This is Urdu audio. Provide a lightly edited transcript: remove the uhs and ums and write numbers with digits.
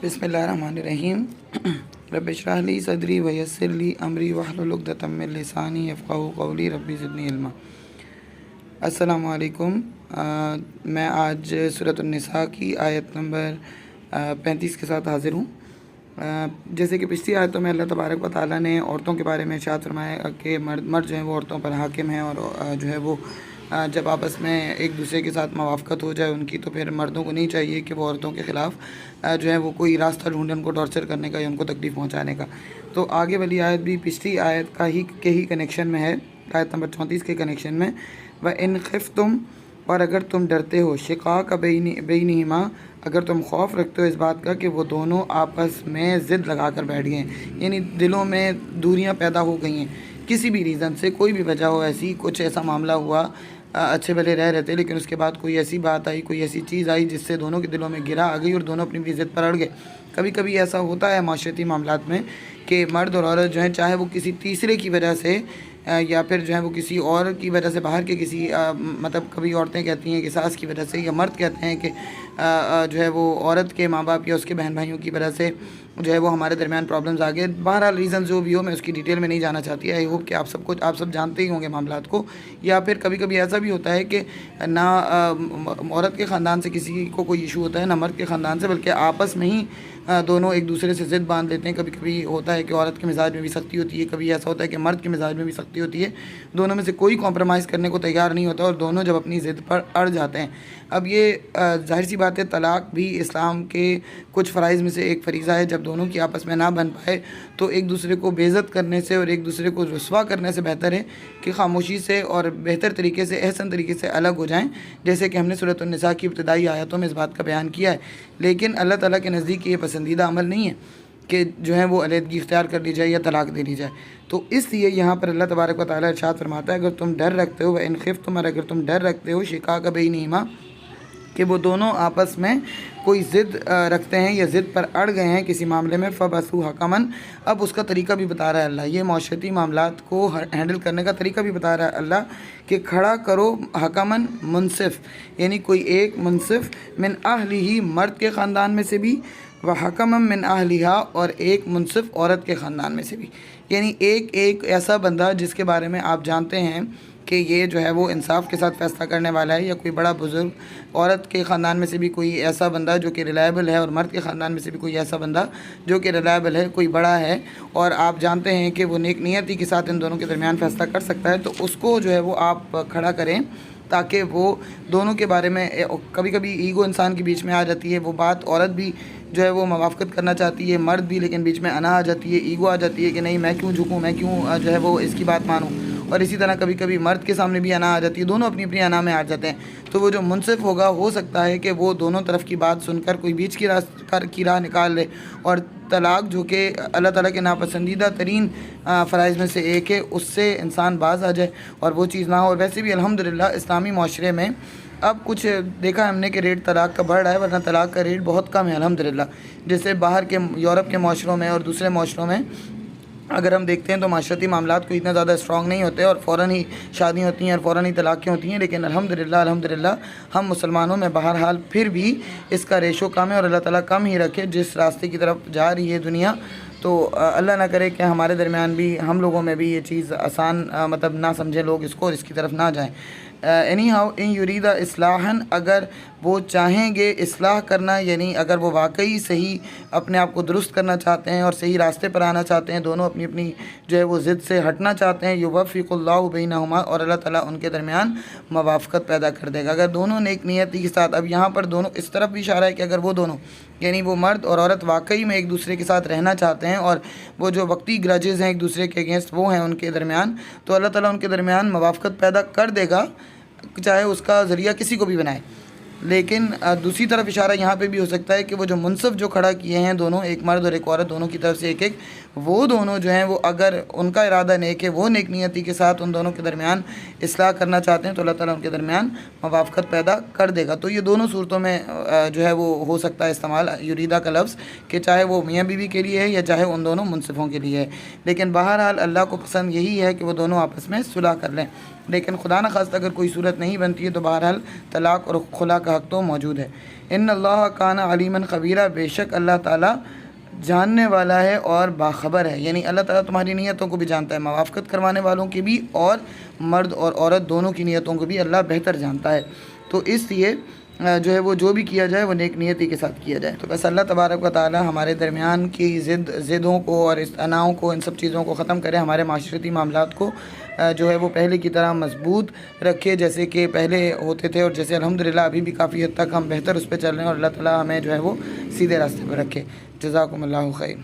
بسم اللہ الرحمن الرحیم رب اشرح لی صدری ویسر لی امری واحلل عقدۃ من لسانی یفقہوا قولی رب زدنی علما۔ السلام علیکم۔ میں آج سورۃ النساء کی آیت نمبر 35 کے ساتھ حاضر ہوں۔ جیسے کہ پچھلی آیتوں میں اللہ تبارک و تعالیٰ نے عورتوں کے بارے میں ارشاد فرمایا کہ مرد جو ہیں وہ عورتوں پر حاکم ہیں، اور جو ہے وہ جب آپس میں ایک دوسرے کے ساتھ موافقت ہو جائے ان کی، تو پھر مردوں کو نہیں چاہیے کہ وہ عورتوں کے خلاف جو ہے وہ کوئی راستہ ڈھونڈیں ان کو ٹارچر کرنے کا یا ان کو تکلیف پہنچانے کا۔ تو آگے والی آیت بھی پچھلی آیت کے ہی کنیکشن میں ہے، آیت نمبر 34 کے کنیکشن میں۔ وَإِنْ خِفْتُمْ، اور اگر تم ڈرتے ہو، شقاق بینہما، اگر تم خوف رکھتے ہو اس بات کا کہ وہ دونوں آپس میں ضد لگا کر بیٹھ گئے ہیں، یعنی دلوں میں دوریاں پیدا ہو گئی ہیں کسی بھی ریزن سے، کوئی بھی وجہ ہو، ایسی کچھ ایسا معاملہ ہوا، اچھے بھلے رہ رہتے لیکن اس کے بعد کوئی ایسی بات آئی، کوئی ایسی چیز آئی جس سے دونوں کے دلوں میں گرا آ گئی اور دونوں اپنی اپنی ضد پر اڑ گئے۔ کبھی کبھی ایسا ہوتا ہے معاشرتی معاملات میں کہ مرد اور عورت جو ہیں، چاہے وہ کسی تیسرے کی وجہ سے یا پھر جو ہے وہ کسی اور کی وجہ سے، باہر کے کسی مطلب کبھی عورتیں کہتی ہیں کہ ساس کی وجہ سے، یا مرد کہتے ہیں کہ جو ہے وہ عورت کے ماں باپ یا اس کے بہن بھائیوں کی وجہ سے جو ہے وہ ہمارے درمیان پرابلمز آ گئے۔ بہرحال ریزن جو بھی ہو، میں اس کی ڈیٹیل میں نہیں جانا چاہتی۔ آئی ہوپ کہ آپ سب جانتے ہی ہوں گے معاملات کو۔ یا پھر کبھی کبھی ایسا بھی ہوتا ہے کہ نہ عورت کے خاندان سے کسی کو کوئی ایشو ہوتا ہے، نہ مرد کے خاندان سے، بلکہ آپس میں ہی دونوں ایک دوسرے سے ضد باندھ لیتے ہیں۔ کبھی کبھی ہوتا ہے کہ عورت کے مزاج میں بھی سختی ہوتی ہے، کبھی ایسا ہوتا ہے کہ مرد کے مزاج میں بھی سختی ہوتی ہے، دونوں میں سے کوئی کمپرومائز کرنے کو تیار نہیں ہوتا اور دونوں جب اپنی ضد پر اڑ جاتے ہیں۔ اب یہ ظاہر سی بات ہے، طلاق بھی اسلام کے کچھ فرائض میں سے ایک فریضہ ہے۔ جب دونوں کی آپس میں نہ بن پائے تو ایک دوسرے کو بے عزت کرنے سے اور ایک دوسرے کو رسوا کرنے سے بہتر ہے کہ خاموشی سے اور بہتر طریقے سے، احسن طریقے سے الگ ہو جائیں، جیسے کہ ہم نے سورۃ النساء کی ابتدائی آیاتوں میں اس بات کا بیان کیا ہے۔ لیکن اللہ تعالیٰ کے نزدیک یہ پسندیدہ عمل نہیں ہے کہ جو ہے وہ علیحدگی اختیار کر لی جائے یا طلاق دے لی جائے۔ تو اس لیے یہاں پر اللہ تبارک و تعالیٰ ارشاد فرماتا ہے، اگر تم ڈر رکھتے ہو، وَإِنْ خِفْتُمْ، اور اگر تم ڈر رکھتے ہو، شقاق بینہما، کہ وہ دونوں آپس میں کوئی ضد رکھتے ہیں یا ضد پر اڑ گئے ہیں کسی معاملے میں، فَبَعْثُوا حَكَمًا، اب اس کا طریقہ بھی بتا رہا ہے اللہ، یہ معاشرتی معاملات کو ہینڈل کرنے کا طریقہ بھی بتا رہا ہے اللہ کہ کھڑا کرو حکمن، منصف، یعنی کوئی ایک منصف، من اہلہ، مرد کے خاندان میں سے بھی، وحکمًا من اہلہا، اور ایک منصف عورت کے خاندان میں سے بھی، یعنی ایک ایسا بندہ جس کے بارے میں آپ جانتے ہیں کہ یہ جو ہے وہ انصاف کے ساتھ فیصلہ کرنے والا ہے، یا کوئی بڑا بزرگ عورت کے خاندان میں سے بھی کوئی ایسا بندہ جو کہ ریلائبل ہے، اور مرد کے خاندان میں سے بھی کوئی ایسا بندہ جو کہ ریلائبل ہے، کوئی بڑا ہے، اور آپ جانتے ہیں کہ وہ نیک نیتی کے ساتھ ان دونوں کے درمیان فیصلہ کر سکتا ہے، تو اس کو جو ہے وہ آپ کھڑا کریں، تاکہ وہ دونوں کے بارے میں، کبھی کبھی ایگو انسان کے بیچ میں آ جاتی ہے، وہ بات عورت بھی جو ہے وہ موافقت کرنا چاہتی ہے، مرد بھی، لیکن بیچ میں انا آ جاتی ہے، ایگو آ جاتی ہے کہ نہیں میں کیوں جھکوں، میں کیوں جو ہے وہ اس کی بات مانوں، اور اسی طرح کبھی کبھی مرد کے سامنے بھی انا آ جاتی ہے، دونوں اپنی اپنی انا میں آ جاتے ہیں۔ تو وہ جو منصف ہوگا، ہو سکتا ہے کہ وہ دونوں طرف کی بات سن کر کوئی بیچ کی راہ نکال لے، اور طلاق جو کہ اللہ تعالیٰ کے ناپسندیدہ ترین فرائض میں سے ایک ہے، اس سے انسان باز آ جائے اور وہ چیز نہ ہو۔ اور ویسے بھی الحمدللہ اسلامی معاشرے میں اب کچھ دیکھا ہم نے کہ ریٹ طلاق کا بڑھ رہا ہے، ورنہ طلاق کا ریٹ بہت کم ہے الحمدللہ۔ جیسے باہر کے یورپ کے معاشروں میں اور دوسرے معاشروں میں اگر ہم دیکھتے ہیں تو معاشرتی معاملات کو اتنا زیادہ اسٹرانگ نہیں ہوتے، اور فوراً ہی شادیاں ہوتی ہیں اور فوراً ہی طلاقیں ہوتی ہیں، لیکن الحمدللہ ہم مسلمانوں میں بہرحال پھر بھی اس کا ریشو کم ہے، اور اللہ تعالیٰ کم ہی رکھے جس راستے کی طرف جا رہی ہے دنیا۔ تو اللہ نہ کرے کہ ہمارے درمیان بھی، ہم لوگوں میں بھی یہ چیز آسان مطلب نہ سمجھے لوگ اس کو اور اس کی طرف نہ جائیں۔ اینی ہاؤ ان یریدا اصلاحاً، اگر وہ چاہیں گے اصلاح کرنا، یعنی اگر وہ واقعی صحیح اپنے آپ کو درست کرنا چاہتے ہیں اور صحیح راستے پر آنا چاہتے ہیں، دونوں اپنی اپنی جو ہے وہ ضد سے ہٹنا چاہتے ہیں، یوفق اللہ بینہما، اور اللہ تعالیٰ ان کے درمیان موافقت پیدا کر دے گا اگر دونوں نیک نیتی کے ساتھ۔ اب یہاں پر دونوں اس طرف بھی اشارہ ہے کہ اگر وہ دونوں، یعنی وہ مرد اور عورت واقعی میں ایک دوسرے کے ساتھ رہنا چاہتے ہیں، اور وہ جو وقتی گرجز ہیں ایک دوسرے کے اگینسٹ وہ ہیں ان کے درمیان، تو اللہ تعالیٰ ان کے درمیان موافقت پیدا کر دے گا، چاہے اس کا ذریعہ کسی کو بھی بنائے۔ لیکن دوسری طرف اشارہ یہاں پہ بھی ہو سکتا ہے کہ وہ جو منصف جو کھڑا کیے ہیں دونوں، ایک مرد اور ایک عورت، دونوں کی طرف سے ایک وہ دونوں جو ہیں وہ اگر ان کا ارادہ نیک ہے، وہ نیک نیتی کے ساتھ ان دونوں کے درمیان اصلاح کرنا چاہتے ہیں، تو اللہ تعالیٰ ان کے درمیان موافقت پیدا کر دے گا۔ تو یہ دونوں صورتوں میں جو ہے وہ ہو سکتا ہے استعمال یریدہ کا لفظ، کہ چاہے وہ میاں بیوی کے لیے ہے یا چاہے ان دونوں منصفوں کے لیے ہے، لیکن بہرحال اللہ کو پسند یہی ہے کہ وہ دونوں آپس میں صلح کر لیں۔ لیکن خدا نخواستہ اگر کوئی صورت نہیں بنتی ہے تو بہرحال طلاق اور خلا کا حق تو موجود ہے۔ ان اللہ کان علیماً خبیرہ، بے شک اللہ تعالیٰ جاننے والا ہے اور باخبر ہے، یعنی اللہ تعالیٰ تمہاری نیتوں کو بھی جانتا ہے، موافقت کروانے والوں کی بھی اور مرد اور عورت دونوں کی نیتوں کو بھی اللہ بہتر جانتا ہے۔ تو اس لیے جو ہے وہ جو بھی کیا جائے وہ نیک نیتی کے ساتھ کیا جائے۔ تو بس اللہ تبارک و تعالیٰ ہمارے درمیان کی ضدوں کو اور اس تناؤ کو، ان سب چیزوں کو ختم کرے، ہمارے معاشرتی معاملات کو جو ہے وہ پہلے کی طرح مضبوط رکھے جیسے کہ پہلے ہوتے تھے، اور جیسے الحمدللہ ابھی بھی کافی حد تک ہم بہتر اس پہ چل رہے ہیں، اور اللہ تعالیٰ ہمیں جو ہے وہ سیدھے راستے پہ رکھے۔ جزاکم اللہ خیر۔